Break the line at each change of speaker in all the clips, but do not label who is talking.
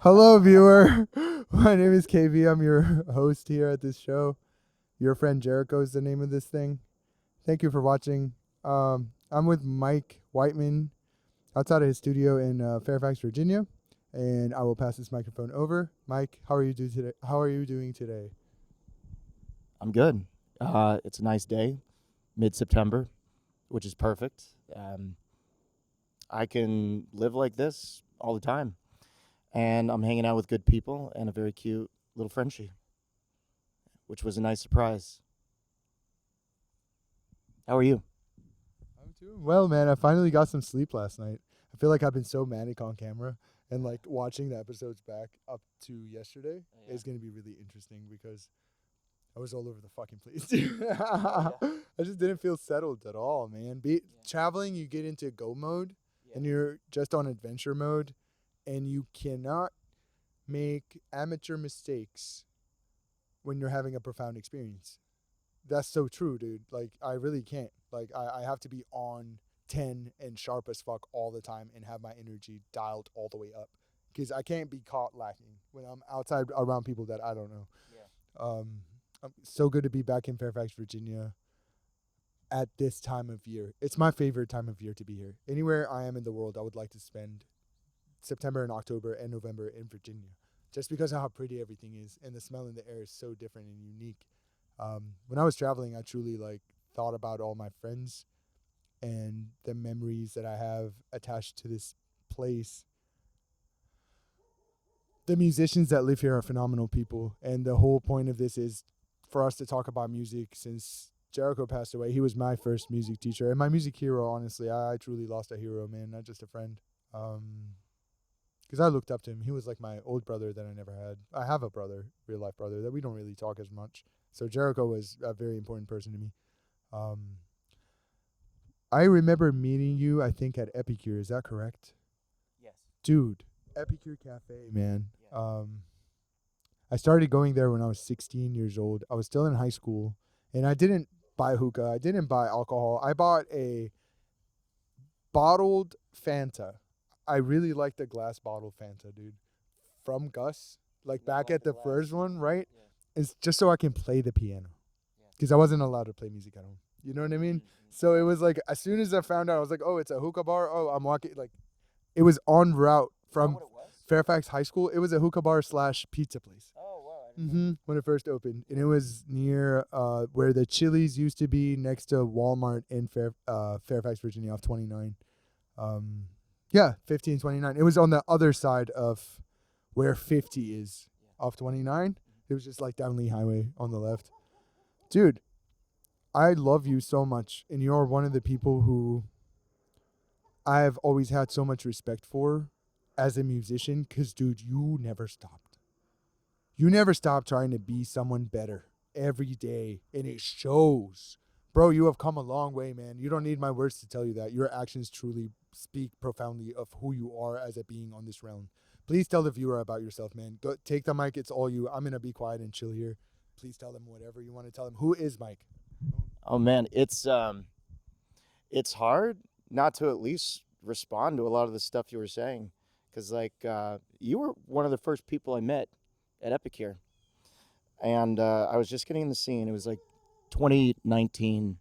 Hello, viewer. My name is KV. I'm your host here at this show. Your friend Jericho is the name of this thing. Thank you for watching. I'm with Mike Weitman outside of his studio in Fairfax, Virginia, and I will pass this microphone over. Mike, how are you doing today? How are you doing today?
I'm good. It's a nice day, mid-September, which is perfect. I can live like this all the time, and I'm hanging out with good people and a very cute little Frenchie, which was a nice surprise. How are you?
I'm doing well, man. I finally got some sleep last night. I feel like I've been so manic on camera, and like watching the episodes back up to yesterday is going to be really interesting because I was all over the fucking place. I just didn't feel settled at all, man. Traveling, you get into go mode, and you're just on adventure mode, and you cannot make amateur mistakes when you're having a profound experience. That's so true, dude. Like, I really can't. Like, I have to be on 10 and sharp as fuck all the time and have my energy dialed all the way up because I can't be caught lacking when I'm outside around people that I don't know. So good to be back in Fairfax, Virginia at this time of year. It's my favorite time of year to be here. Anywhere I am in the world, I would like to spend September and October and November in Virginia just because of how pretty everything is and the smell in the air is so different and unique. When I was traveling, I truly like thought about all my friends and the memories that I have attached to this place. The musicians that live here are phenomenal people, and the whole point of this is for us to talk about music. Since Jericho passed away, he was my first music teacher and my music hero. Honestly, I truly lost a hero, man, not just a friend. Because I looked up to him. He was like my old brother that I never had. I have a brother, real life brother, that we don't really talk as much. So Jericho was a very important person to me. Um, I remember meeting you, I think, at Ep.2. Is that correct?
Yes.
Dude, Ep.2 Cafe, man. I started going there when I was 16 years old. I was still in high school, and I didn't buy hookah. I didn't buy alcohol. I bought a bottled Fanta. I really like the glass bottle Fanta, dude. From Gus, like back at the first one, right? It's just so I can play the piano because I wasn't allowed to play music at home. You know what I mean? So it was like as soon as I found out, I was like, oh, it's a hookah bar. Oh, I'm walking like it was en route from Fairfax High School. It was a hookah bar / pizza place. When it first opened, and it was near where the Chili's used to be, next to Walmart in Fairfax, Virginia, off 29. 1529. It was on the other side of where 50 is, off 29. It was just like down Lee Highway on the left. Dude, I love you so much, and you're one of the people who I've always had so much respect for as a musician because, dude, you never stopped. You never stopped trying to be someone better every day, and it shows. Bro, you have come a long way, man. You don't need my words to tell you that. Your actions truly speak profoundly of who you are as a being on this realm. Please tell the viewer about yourself, man. Go, take the mic. It's all you. I'm going to be quiet and chill here. Please tell them whatever you want to tell them. Who is Mike?
Oh man, it's hard not to at least respond to a lot of the stuff you were saying, because you were one of the first people I met at Epicure, and I was just getting in the scene. It was like 2019,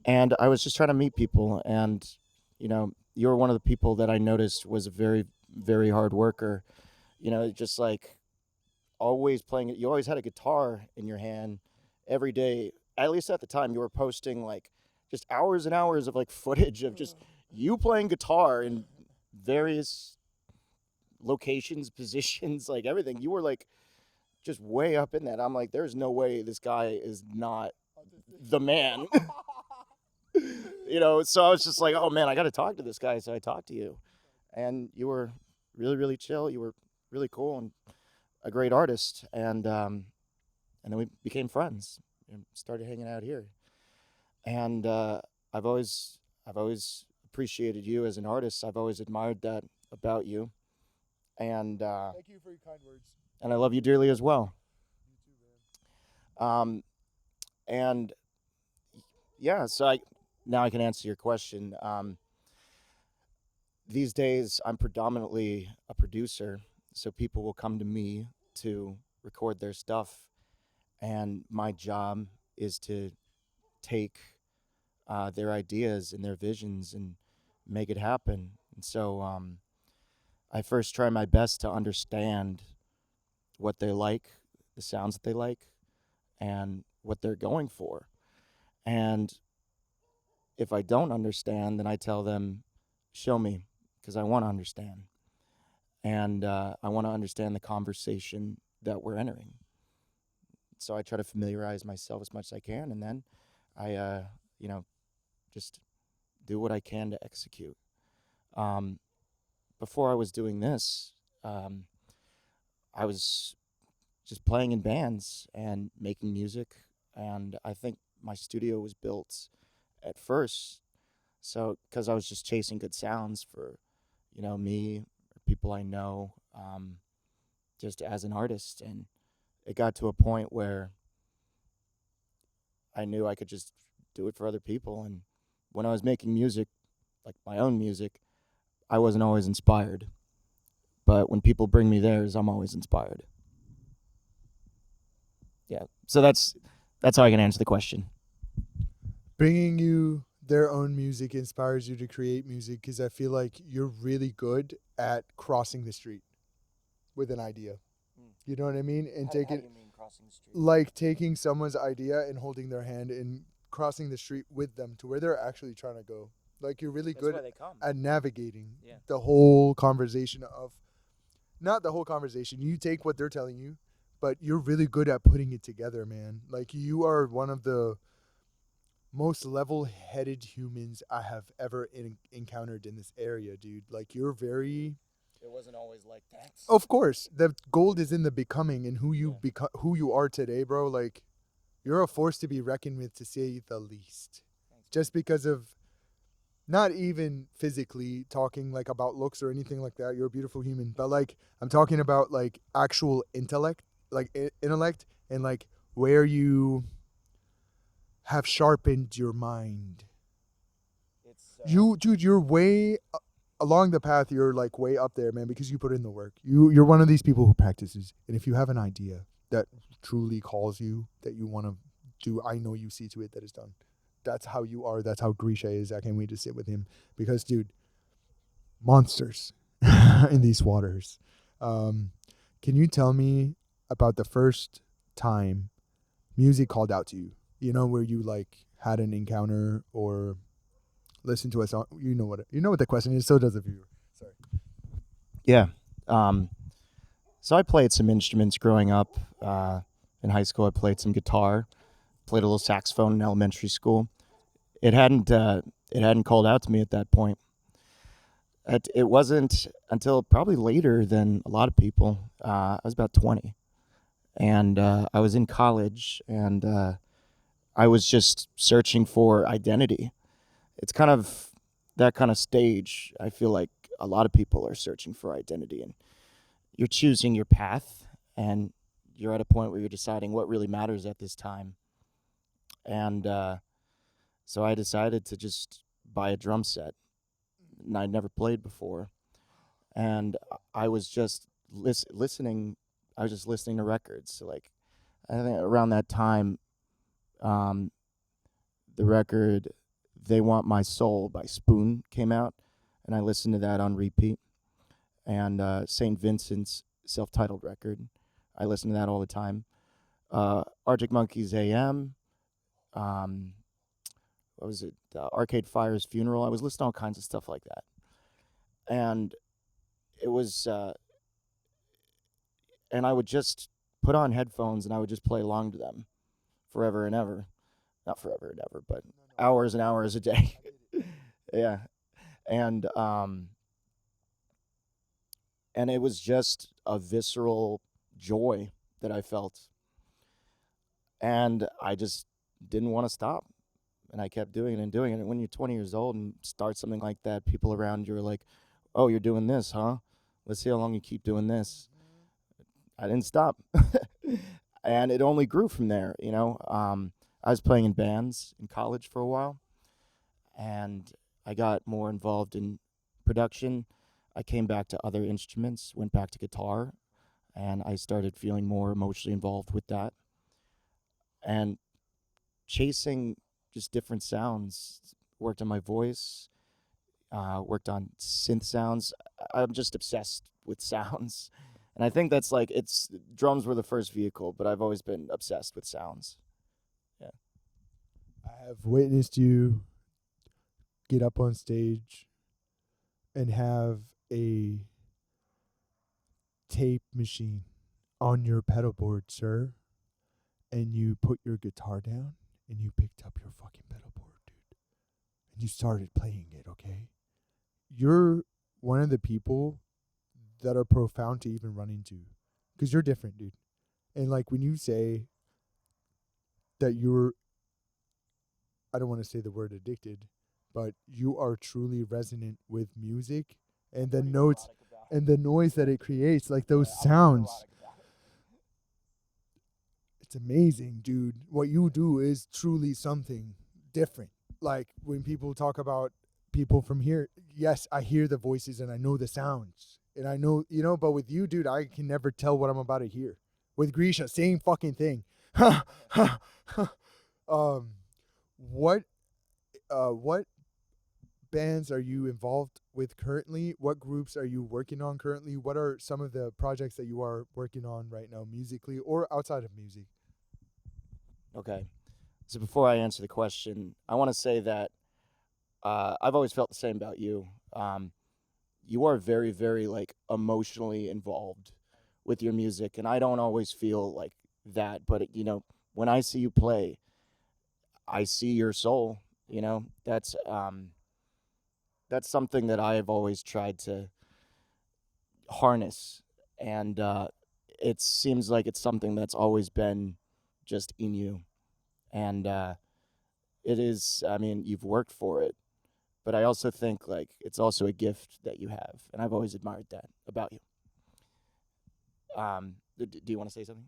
and I was just trying to meet people, and you were one of the people that I noticed was a very, very hard worker. Just like always playing it. You always had a guitar in your hand every day. At least at the time, you were posting like just hours and hours of like footage of just you playing guitar in various locations, positions, like everything. You were like just way up in that. I'm like, there's no way this guy is not the man. So I was just like, oh man, I got to talk to this guy. So I talked to you, and you were really, really chill. You were really cool and a great artist, and then we became friends and started hanging out here. And I've always appreciated you as an artist. I've always admired that about you, and
Thank you for your kind words.
I love you dearly as well.
You too, man.
Um, and yeah, so now I can answer your question. These days, I'm predominantly a producer. So people will come to me to record their stuff, and my job is to take their ideas and their visions and make it happen. And so I first try my best to understand what they like, the sounds that they like, and what they're going for. And if I don't understand, then I tell them, show me, because I want to understand. And I want to understand the conversation that we're entering. So I try to familiarize myself as much as I can, and then I, you know, just do what I can to execute. Um, Before I was doing this, um, I was just playing in bands and making music, and I think my studio was built at first so because I was just chasing good sounds for, me or people I know, just as an artist, and it got to a point where I knew I could just do it for other people. And when I was making music, like my own music, I wasn't always inspired. But when people bring me theirs, I'm always inspired. Yeah. So that's how I can answer the question.
Bringing you their own music inspires you to create music because I feel like you're really good at crossing the street with an idea. You know what I mean? And
How do
taking
you mean crossing the street?
like taking someone's idea and holding their hand and crossing the street with them to where they're actually trying to go. Like you're really
That's
good
why they come.
at navigating
Yeah.
the whole conversation of not the whole conversation. You take what they're telling you, but you're really good at putting it together, man. Like you are one of the most level-headed humans I have ever encountered in this area, dude. Like you're very
It wasn't always like that.
of course, the gold is in the becoming and who you
Yeah.
become, who you are today, bro. Like you're a force to be reckoned with, to say the least.
Thanks.
Just because of not even physically talking like about looks or anything like that. You're a beautiful human, but like I'm talking about like actual intellect, like intellect, and like where you have sharpened your mind.
It's
You, dude, you're way along the path. You're like way up there, man, because you put in the work. You're one of these people who practices, and if you have an idea that truly calls you, that you want to do, I know you see to it that it's done. That's how you are. That's how Grisha is. I can't wait to sit with him because, dude, monsters in these waters. Can you tell me about the first time music called out to you? You know, where you like had an encounter or listened to a song. You know what the question is. So does the viewer. Sorry.
Yeah. So I played some instruments growing up. In high school, I played some guitar, played a little saxophone in elementary school. It hadn't called out to me at that point. It wasn't until probably later than a lot of people. I was about 20, and I was in college, and I was just searching for identity. It's kind of that kind of stage. I feel like a lot of people are searching for identity, and you're choosing your path, and you're at a point where you're deciding what really matters at this time. And so I decided to just buy a drum set, and I'd never played before. And I was just listening. I was just listening to records. So like, I think around that time, um, the record "They Want My Soul" by Spoon came out, and I listened to that on repeat. And St. Vincent's self-titled record, I listen to that all the time. Arctic Monkeys AM. Um, what was it? Arcade Fire's Funeral. I was listening to all kinds of stuff like that, and it was, and I would just put on headphones and I would just play along to them, forever and ever. Not forever and ever, but hours and hours a day. Yeah, and and it was just a visceral joy that I felt, and I just didn't want to stop. And I kept doing it and doing it. And when you're 20 years old and start something like that, people around you are like, "Oh, you're doing this, huh? Let's see how long you keep doing this." I didn't stop, and it only grew from there. I was playing in bands in college for a while, and I got more involved in production. I came back to other instruments, went back to guitar, and I started feeling more emotionally involved with that. And chasing just different sounds, worked on my voice, worked on synth sounds. I'm just obsessed with sounds. And I think that's like, it's drums were the first vehicle, but I've always been obsessed with sounds. Yeah.
I have witnessed you get up on stage and have a tape machine on your pedal board, sir, and you put your guitar down and you picked up your fucking pedal board, dude, and you started playing it, okay? You're one of the people that are profound to even run into because you're different, dude. And like when you say that you're, I don't want to say the word addicted, but you are truly resonant with music and the notes and the noise that it creates, like those sounds. It's amazing, dude. What you do is truly something different. Like when people talk about people from here, yes, I hear the voices and I know the sounds. And I know, but with you, dude, I can never tell what I'm about to hear. With Grisha, same fucking thing. um, what what bands are you involved with currently? What groups are you working on currently? What are some of the projects that you are working on right now, musically or outside of music?
Okay. So before I answer the question, I want to say that I've always felt the same about you. You are very, very like emotionally involved with your music, and I don't always feel like that. But when I see you play, I see your soul. That's something that I have always tried to harness, and it seems like it's something that's always been just in you, and it is. I mean, you've worked for it, but I also think like it's also a gift that you have, and I've always admired that about you. Do you want to say something?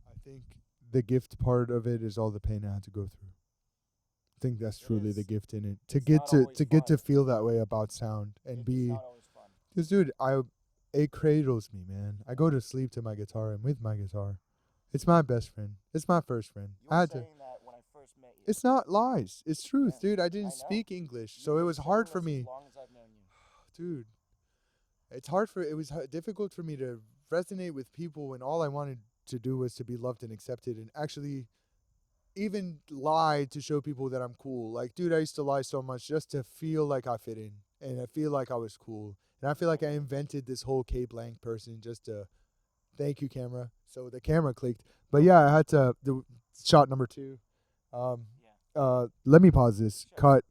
I think the gift part of it is all the pain I had to go through. I think that's truly the gift in it. To get to feel that way about sound and be, because dude, it cradles me, man. I go to sleep to my guitar and with my guitar. It's my best friend. It's my first friend. I had to.
That when I first met you.
It's not lies. It's truth, dude. I didn't speak English, so it was hard for me,
As long as I've known you.
dude. It was difficult for me to resonate with people when all I wanted to do was to be loved and accepted and actually even lie to show people that I'm cool. Like, dude, I used to lie so much just to feel like I fit in and I feel like I was cool. And I feel like I invented this whole K blank person just to thank you, camera. So the camera clicked. But yeah, I had to do shot number 2. Let me pause this. Cut.